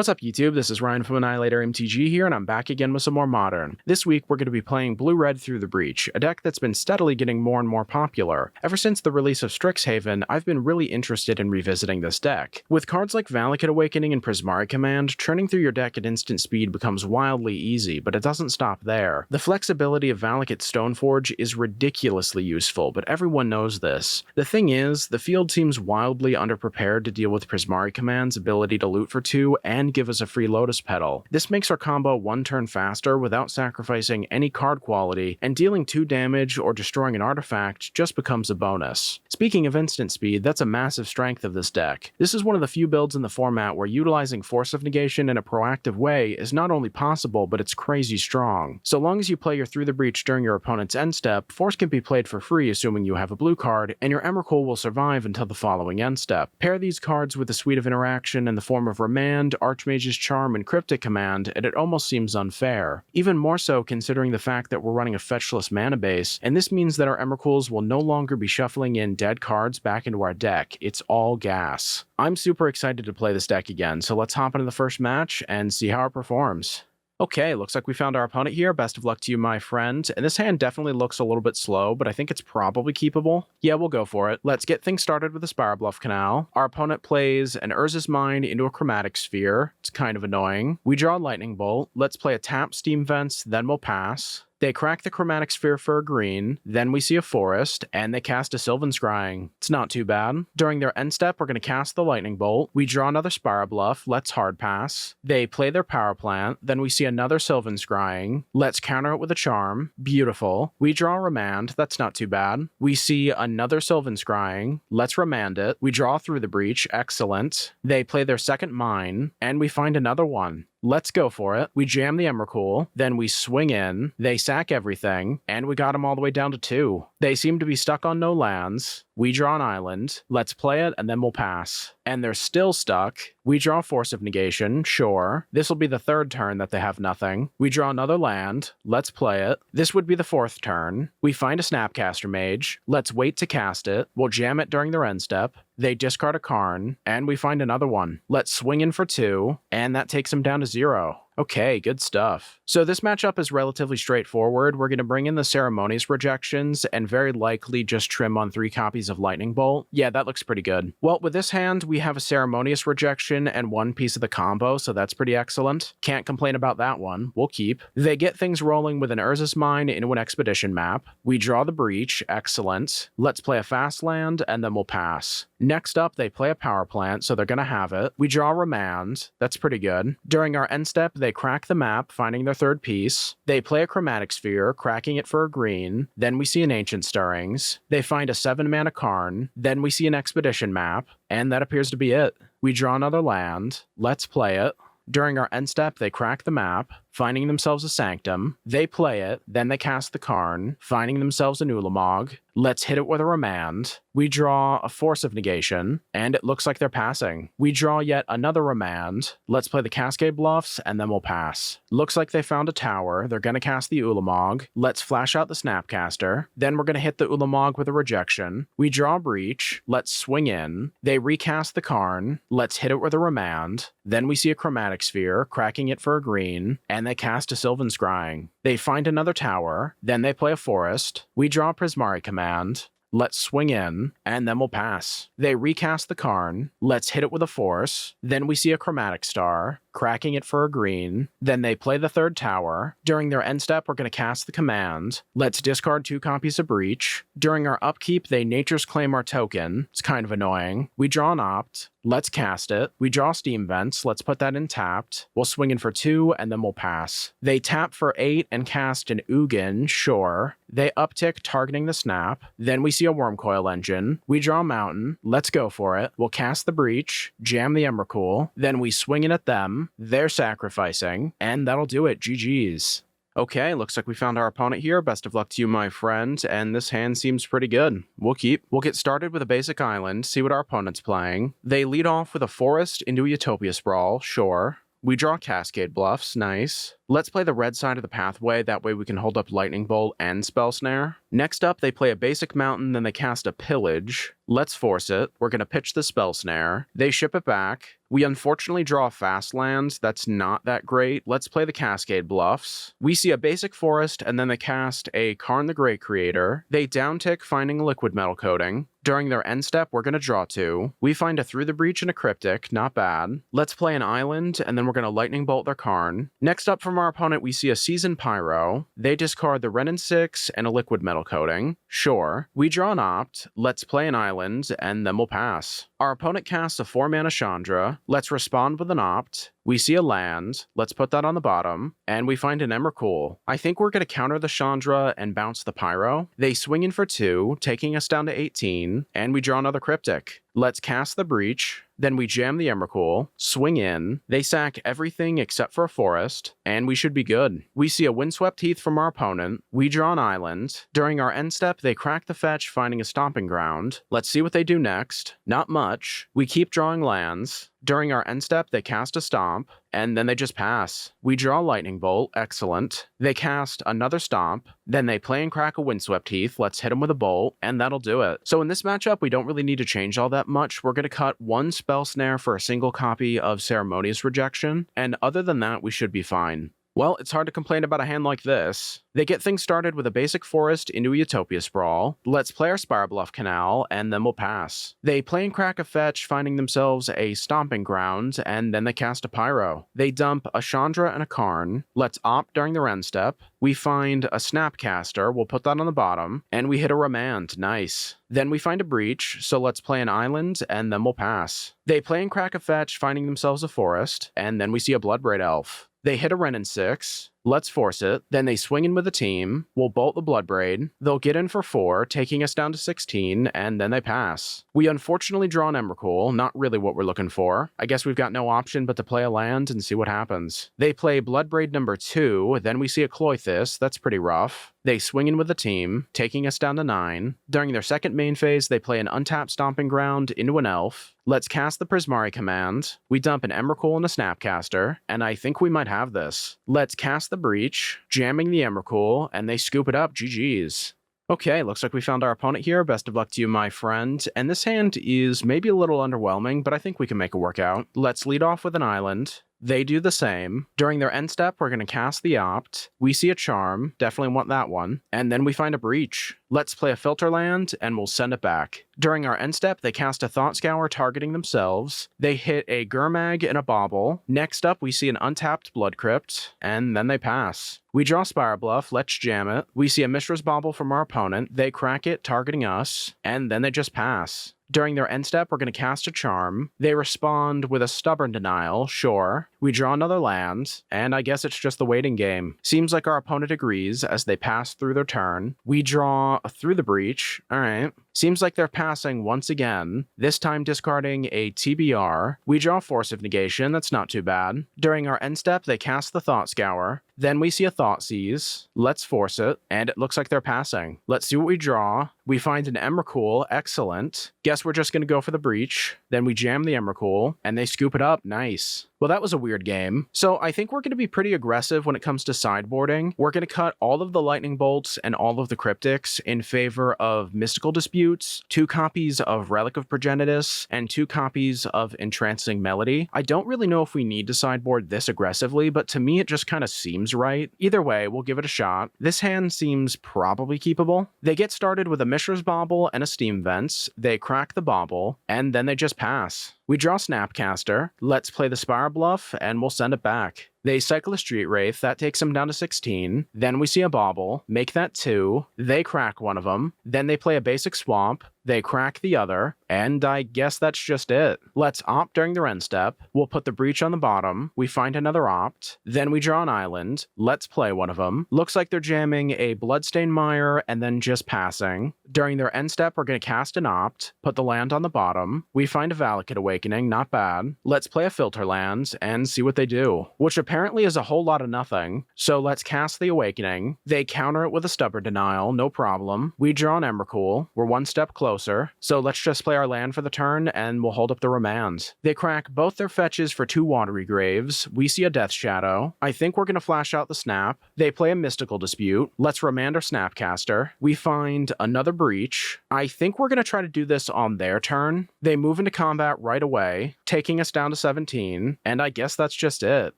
What's up YouTube, this is Ryan from AnnihilatorMTG here, and I'm back again with some more Modern. This week we're going to be playing Blue-Red Through the Breach, a deck that's been steadily getting more and more popular. Ever since the release of Strixhaven, I've been really interested in revisiting this deck. With cards like Valakut Awakening and Prismari Command, churning through your deck at instant speed becomes wildly easy, but it doesn't stop there. The flexibility of Valakut Stoneforge is ridiculously useful, but everyone knows this. The thing is, the field seems wildly underprepared to deal with Prismari Command's ability to loot for 2 and give us a free Lotus Petal. This makes our combo one turn faster without sacrificing any card quality, and dealing 2 damage or destroying an artifact just becomes a bonus. Speaking of instant speed, that's a massive strength of this deck. This is one of the few builds in the format where utilizing Force of Negation in a proactive way is not only possible, but it's crazy strong. So long as you play your Through the Breach during your opponent's end step, Force can be played for free assuming you have a blue card, and your Emrakul will survive until the following end step. Pair these cards with a suite of interaction in the form of Remand, Archmage's Charm, and Cryptic Command, and it almost seems unfair. Even more so considering the fact that we're running a fetchless mana base, and this means that our Emrakuls will no longer be shuffling in dead cards back into our deck. It's all gas. I'm super excited to play this deck again, so let's hop into the first match and see how it performs. Okay, looks like we found our opponent here. Best of luck to you, my friend. And this hand definitely looks a little bit slow, but I think it's probably keepable. Yeah, we'll go for it. Let's get things started with the Spirebluff Canal. Our opponent plays an Urza's Mine into a Chromatic Sphere. It's kind of annoying. We draw a Lightning Bolt. Let's play a tap Steam Vents, then we'll pass. They crack the Chromatic Sphere for a green, then we see a forest, and they cast a Sylvan Scrying. It's not too bad. During their end step, we're going to cast the Lightning Bolt. We draw another Spirebluff, let's hard pass. They play their Power Plant, then we see another Sylvan Scrying. Let's counter it with a Charm. Beautiful. We draw a Remand, that's not too bad. We see another Sylvan Scrying. Let's Remand it. We draw Through the Breach, excellent. They play their second Mine, and we find another one. Let's go for it. We jam the Emrakul, then we swing in, they sack everything, and we got them all the way down to 2. They seem to be stuck on no lands. We draw an island. Let's play it, and then we'll pass. And they're still stuck. We draw Force of Negation, sure. This will be the 3rd turn that they have nothing. We draw another land. Let's play it. This would be the 4th turn. We find a Snapcaster Mage. Let's wait to cast it. We'll jam it during their end step. They discard a Karn, and we find another one. Let's swing in for 2, and that takes them down to 0. Okay, good stuff. So this matchup is relatively straightforward. We're going to bring in the Ceremonious Rejections and very likely just trim on 3 copies of Lightning Bolt. Yeah, that looks pretty good. Well, with this hand, we have a Ceremonious Rejection and 1 piece of the combo, so that's pretty excellent. Can't complain about that one. We'll keep. They get things rolling with an Urza's Mine into an Expedition map. We draw the Breach, excellent. Let's play a fast land, and then we'll pass. Next up, they play a Power Plant, so they're going to have it. We draw Remand. That's pretty good. During our end step, they crack the map, finding their 3rd piece. They play a Chromatic Sphere, cracking it for a green. Then we see an Ancient Stirrings. They find a 7-mana Karn. Then we see an Expedition map, and that appears to be it. We draw another land. Let's play it. During our end step, they crack the map, finding themselves a Sanctum. They play it, then they cast the Karn, finding themselves an Ulamog. Let's hit it with a Remand. We draw a Force of Negation, and it looks like they're passing. We draw yet another Remand. Let's play the Cascade Bluffs, and then we'll pass. Looks like they found a tower. They're going to cast the Ulamog. Let's flash out the Snapcaster. Then we're going to hit the Ulamog with a Rejection. We draw Breach. Let's swing in. They recast the Karn. Let's hit it with a Remand. Then we see a Chromatic Sphere, cracking it for a green, and they cast a Sylvan Scrying. They find another tower. Then they play a forest. We draw Prismari Command. Let's swing in, and then we'll pass. They recast the Karn. Let's hit it with a Force. Then we see a Chromatic Star, cracking it for a green. Then they play the 3rd tower. During their end step, we're going to cast the Command. Let's discard 2 copies of Breach. During our upkeep, they Nature's Claim our token. It's kind of annoying. We draw an Opt. Let's cast it. We draw Steam Vents. Let's put that in tapped. We'll swing in for 2, and then we'll pass. They tap for 8 and cast an Ugin, sure. They uptick, targeting the Snap. Then we see a Wormcoil Engine. We draw a Mountain. Let's go for it. We'll cast the Breach, jam the Emrakul. Then we swing in at them. They're sacrificing, and that'll do it. GG's. Okay, looks like we found our opponent here. Best of luck to you, my friend, and this hand seems pretty good. We'll keep. We'll get started with a basic island, see what our opponent's playing. They lead off with a forest into a Utopia Sprawl, sure. We draw Cascade Bluffs, nice. Let's play the red side of the pathway, that way we can hold up Lightning Bolt and Spell Snare. Next up, they play a basic mountain, then they cast a Pillage. Let's force it. We're going to pitch the Spell Snare. They ship it back. We unfortunately draw a fast land. That's not that great. Let's play the Cascade Bluffs. We see a basic forest, and then they cast a Karn the Great Creator. They downtick, finding a liquid metal coating. During their end step, we're going to draw 2. We find a Through the Breach and a Cryptic, not bad. Let's play an island, and then we're going to Lightning Bolt their Karn. Next up from our opponent, we see a Seasoned Pyro. They discard the Ren 6 and a liquid metal coating. Sure. We draw an Opt. Let's play an island, and then we'll pass. Our opponent casts a 4-mana Chandra. Let's respond with an Opt. We see a land, let's put that on the bottom, and we find an Emrakul. I think we're going to counter the Chandra and bounce the Pyro. They swing in for 2, taking us down to 18, and we draw another Cryptic. Let's cast the Breach, then we jam the Emrakul, swing in, they sack everything except for a forest, and we should be good. We see a Windswept Heath from our opponent, we draw an island. During our end step, they crack the fetch, finding a Stomping Ground. Let's see what they do next. Not much. We keep drawing lands. During our end step, they cast a Stomp, and then they just pass. We draw Lightning Bolt, excellent. They cast another Stomp, then they play and crack a Windswept Heath, let's hit them with a Bolt, and that'll do it. So in this matchup, we don't really need to change all that much. We're going to cut 1 Spell Snare for a single copy of Ceremonious Rejection, and other than that, we should be fine. Well, it's hard to complain about a hand like this. They get things started with a basic forest into a Utopia Sprawl. Let's play our Spirebluff Canal, and then we'll pass. They play and crack a fetch, finding themselves a Stomping Ground, and then they cast a Pyro. They dump a Chandra and a Karn. Let's opt during the end step. We find a Snapcaster, we'll put that on the bottom, and we hit a Remand, nice. Then we find a Breach, so let's play an island, and then we'll pass. They play and crack a fetch, finding themselves a forest, and then we see a Bloodbraid Elf. They hit a Ren 6, let's force it, then they swing in with a team, we'll bolt the Bloodbraid, they'll get in for 4, taking us down to 16, and then they pass. We unfortunately draw an Emrakul, not really what we're looking for. I guess we've got no option but to play a land and see what happens. They play Bloodbraid number 2, then we see a Cloythis, that's pretty rough. They swing in with a team, taking us down to 9. During their second main phase, they play an untapped Stomping Ground into an Elf. Let's cast the Prismari Command. We dump an Emrakul and a Snapcaster, and I think we might have this. Let's cast the Breach, jamming the Emrakul, and they scoop it up, GG's. Okay, looks like we found our opponent here. Best of luck to you, my friend. And this hand is maybe a little underwhelming, but I think we can make it work out. Let's lead off with an island. They do the same. During their end step, we're going to cast the Opt. We see a Charm, definitely want that one. And then we find a Breach. Let's play a Filter Land, and we'll send it back. During our end step, they cast a Thought Scour targeting themselves. They hit a Gurmag and a Bauble. Next up, we see an untapped Blood Crypt, and then they pass. We draw Spirebluff, let's jam it. We see a Mishra's Bauble from our opponent. They crack it, targeting us, and then they just pass. During their end step, we're going to cast a Charm. They respond with a Stubborn Denial, sure. We draw another land, and I guess it's just the waiting game. Seems like our opponent agrees as they pass through their turn. We draw a Through the Breach, alright. Seems like they're passing once again, this time discarding a TBR. We draw Force of Negation, that's not too bad. During our end step, they cast the Thought Scour. Then we see a Thoughtseize. Let's force it, and it looks like they're passing. Let's see what we draw. We find an Emrakul, excellent. Guess we're just going to go for the Breach. Then we jam the Emrakul, and they scoop it up, nice. Well, that was a weird game. So I think we're going to be pretty aggressive when it comes to sideboarding. We're going to cut all of the Lightning Bolts and all of the Cryptics in favor of Mystical Disputes, 2 copies of Relic of Progenitus, and 2 copies of Entrancing Melody. I don't really know if we need to sideboard this aggressively, but to me it just kind of seems right. Either way, we'll give it a shot. This hand seems probably keepable. They get started with a Mishra's Bauble and a Steam Vents. They crack the Bauble, and then they just pass. We draw Snapcaster, let's play the Spirebluff, and we'll send it back. They cycle a Street Wraith, that takes them down to 16. Then we see a Bauble, make that 2. They crack one of them. Then they play a basic Swamp. They crack the other, and I guess that's just it. Let's opt during the end step. We'll put the Breach on the bottom. We find another opt. Then we draw an island. Let's play one of them. Looks like they're jamming a Bloodstained Mire and then just passing. During their end step, we're going to cast an opt, put the land on the bottom. We find a Valakut Awakening, not bad. Let's play a Filter Land and see what they do, which apparently is a whole lot of nothing. So let's cast the Awakening. They counter it with a Stubborn Denial, no problem. We draw an Emrakul. We're one step closer. closer, so let's just play our land for the turn and we'll hold up the Remand. They crack both their fetches for 2 Watery Graves. We see a Death Shadow. I think we're going to flash out the Snap. They play a Mystical Dispute. Let's Remand our Snapcaster. We find another Breach. I think we're going to try to do this on their turn. They move into combat right away, taking us down to 17, and I guess that's just it.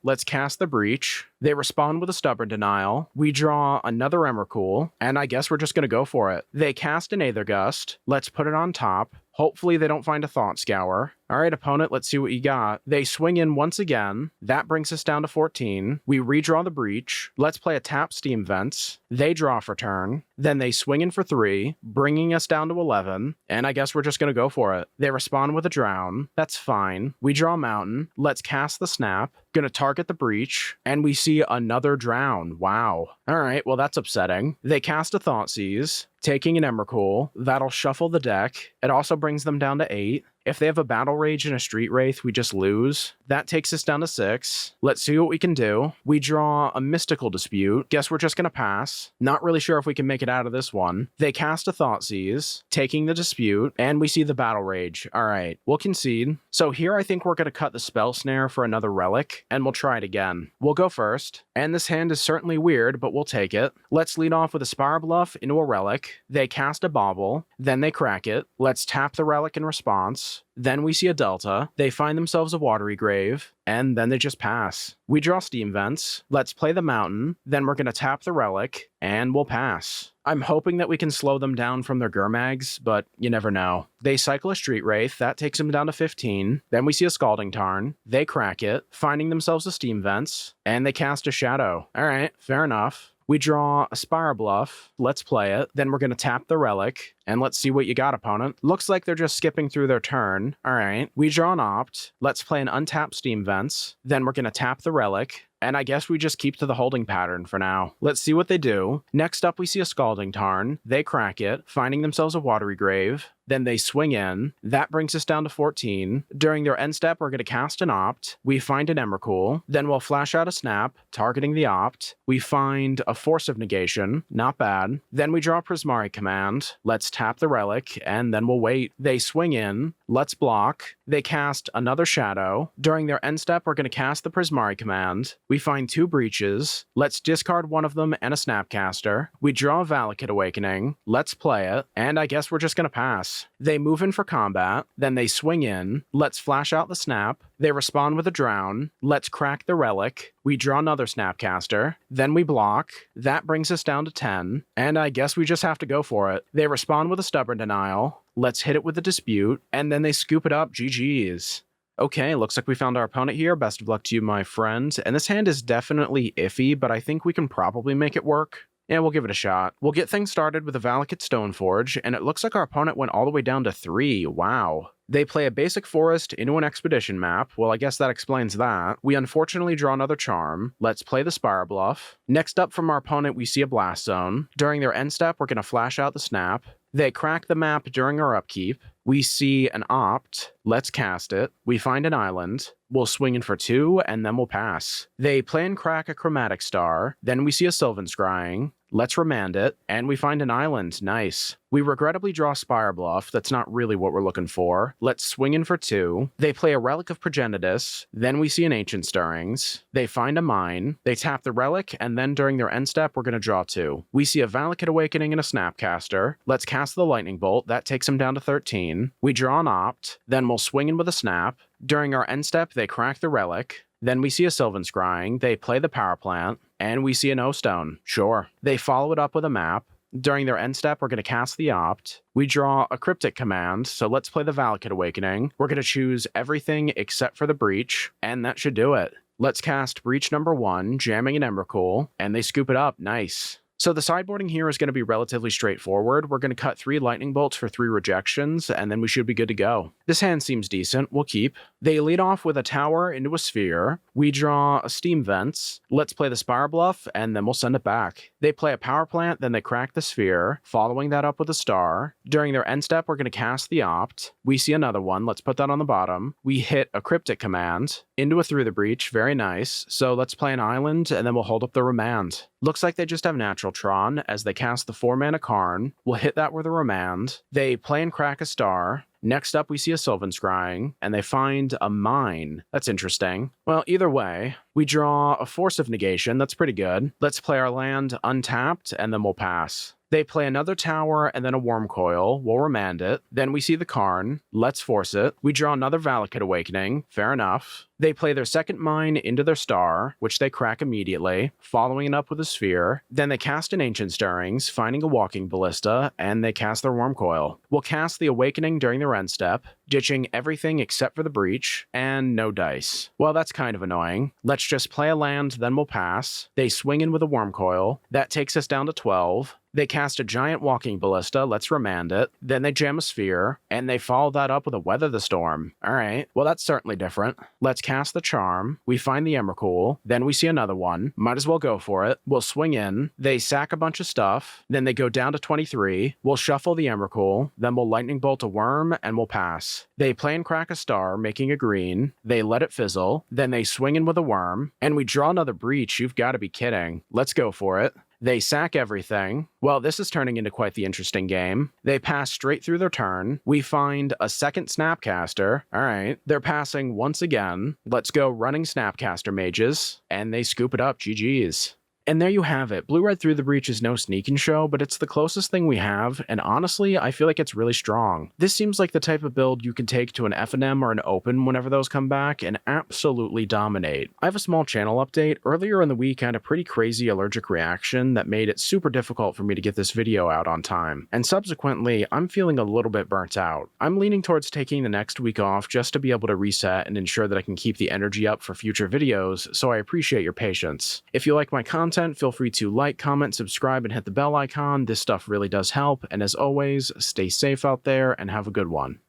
Let's cast the Breach. They respond with a Stubborn Denial. We draw another Emrakul, and I guess we're just going to go for it. They cast an Aether Gust. Let's put it on top. Hopefully they don't find a Thought Scour. Alright, opponent, let's see what you got. They swing in once again. That brings us down to 14. We redraw the Breach. Let's play a tap Steam Vents. They draw for turn. Then they swing in for 3, bringing us down to 11. And I guess we're just going to go for it. They respond with a Drown. That's fine. We draw Mountain. Let's cast the Snap. Gonna target the Breach. And we see another Drown. Wow. Alright, well that's upsetting. They cast a Thoughtseize, taking an Emrakul. That'll shuffle the deck. It also brings them down to 8. If they have a Battle Rage and a Street Wraith, we just lose. That takes us down to 6. Let's see what we can do. We draw a Mystical Dispute. Guess we're just going to pass. Not really sure if we can make it out of this one. They cast a Thoughtseize, taking the Dispute, and we see the Battle Rage. Alright, we'll concede. So here I think we're going to cut the Spell Snare for another Relic, and we'll try it again. We'll go first, and this hand is certainly weird, but we'll take it. Let's lead off with a Spirebluff into a Relic. They cast a Bauble, then they crack it. Let's tap the Relic in response. Then we see a Delta. They find themselves a Watery Grave, and then they just pass. We draw Steam Vents. Let's play the Mountain. Then we're going to tap the Relic, and we'll pass. I'm hoping that we can slow them down from their Gurmags, but you never know. They cycle a Street Wraith. That takes them down to 15. Then we see a Scalding Tarn. They crack it, finding themselves a Steam Vents, and they cast a Shadow. Alright, fair enough. We draw a Spirebluff. Let's play it. Then we're going to tap the Relic. And let's see what you got, opponent. Looks like they're just skipping through their turn. Alright. We draw an Opt. Let's play an untapped Steam Vents. Then we're going to tap the Relic. And I guess we just keep to the holding pattern for now. Let's see what they do. Next up, we see a Scalding Tarn. They crack it, finding themselves a Watery Grave. Then they swing in. That brings us down to 14. During their end step, we're going to cast an Opt. We find an Emrakul. Then we'll flash out a Snap, targeting the Opt. We find a Force of Negation. Not bad. Then we draw Prismari Command. Let's tap the Relic, and then we'll wait. They swing in. Let's block. They cast another Shadow. During their end step, we're going to cast the Prismari Command. We find 2 Breaches. Let's discard one of them and a Snapcaster. We draw a Valakut Awakening. Let's play it, and I guess we're just going to pass. They move in for combat. Then they swing in. Let's flash out the Snap. They respond with a Drown. Let's crack the Relic. We draw another Snapcaster. Then we block. That brings us down to 10. And I guess we just have to go for it. They respond with a Stubborn Denial. Let's hit it with a Dispute. And then they scoop it up. GG's. Okay, looks like we found our opponent here. Best of luck to you, my friend. And this hand is definitely iffy, but I think we can probably make it work. Yeah, we'll give it a shot. We'll get things started with a Valakut Stoneforge, and it looks like our opponent went all the way down to 3. Wow. They play a basic forest into an expedition map. Well, I guess that explains that. We unfortunately draw another charm. Let's play the Spirebluff. Next up from our opponent, we see a Blast Zone. During their end step, we're going to flash out the Snap. They crack the map during our upkeep. We see an Opt. Let's cast it. We find an island. We'll swing in for 2, and then we'll pass. They play and crack a Chromatic Star. Then we see a Sylvan Scrying. Let's Remand it, and we find an island. Nice. We regrettably draw Spirebluff. That's not really what we're looking for. Let's swing in for 2. They play a Relic of Progenitus. Then we see an Ancient Stirrings. They find a Mine. They tap the Relic, and then during their end step, we're going to draw 2. We see a Valakut Awakening and a Snapcaster. Let's cast the Lightning Bolt. That takes them down to 13. We draw an Opt. Then we'll swing in with a Snap. During our end step, they crack the Relic. Then we see a Sylvan Scrying. They play the Power Plant. And we see an O-Stone. Sure. They follow it up with a map. During their end step, we're going to cast the Opt. We draw a Cryptic Command, so let's play the Valakut Awakening. We're going to choose everything except for the Breach, and that should do it. Let's cast Breach number 1, jamming an Emrakul, and they scoop it up. Nice. So the sideboarding here is going to be relatively straightforward. We're going to cut 3 Lightning Bolts for 3 rejections, and then we should be good to go. This hand seems decent. We'll keep. They lead off with a Tower into a Sphere. We draw a Steam Vents. Let's play the Spirebluff, and then we'll send it back. They play a Power Plant, then they crack the Sphere, following that up with a Star. During their end step, we're going to cast the Opt. We see another one. Let's put that on the bottom. We hit a Cryptic Command into a Through the Breach. Very nice. So let's play an Island, and then we'll hold up the Remand. Looks like they just have natural Tron as they cast the 4-mana Karn. We'll hit that with a Remand. They play and crack a star. Next up, we see a Sylvan Scrying, and they find a Mine. That's interesting. Well, either way, we draw a Force of Negation. That's pretty good. Let's play our land untapped, and then we'll pass. They play another tower and then a Wormcoil. We'll Remand it. Then we see the Karn. Let's force it. We draw another Valakut Awakening. Fair enough. They play their second Mine into their star, which they crack immediately, following it up with a Sphere. Then they cast an Ancient Stirrings, finding a Walking Ballista, and they cast their Wormcoil. We'll cast the Awakening during their end step, ditching everything except for the Breach, and no dice. Well, that's kind of annoying. Let's just play a land, then we'll pass. They swing in with a Wormcoil. That takes us down to 12. They cast a giant Walking Ballista, let's Remand it. Then they jam a Sphere, and they follow that up with a Weather the Storm. Alright, well that's certainly different. Let's cast the Charm, we find the Emrakul, then we see another one. Might as well go for it. We'll swing in, they sack a bunch of stuff, then they go down to 23. We'll shuffle the Emrakul, then we'll Lightning Bolt a Worm, and we'll pass. They play and crack a star, making a green. They let it fizzle, then they swing in with a Worm, and we draw another Breach. You've got to be kidding. Let's go for it. They sack everything. Well, this is turning into quite the interesting game. They pass straight through their turn. We find a second Snapcaster. Alright, they're passing once again. Let's go running Snapcaster Mages. And they scoop it up. GG's. And there you have it. Blue-Red Through the Breach is no sneak and show, but it's the closest thing we have, and honestly, I feel like it's really strong. This seems like the type of build you can take to an FNM or an Open whenever those come back and absolutely dominate. I have a small channel update. Earlier in the week, I had a pretty crazy allergic reaction that made it super difficult for me to get this video out on time, and subsequently, I'm feeling a little bit burnt out. I'm leaning towards taking the next week off just to be able to reset and ensure that I can keep the energy up for future videos, so I appreciate your patience. If you like my content, feel free to like, comment, subscribe, and hit the bell icon. This stuff really does help, and as always, stay safe out there and have a good one.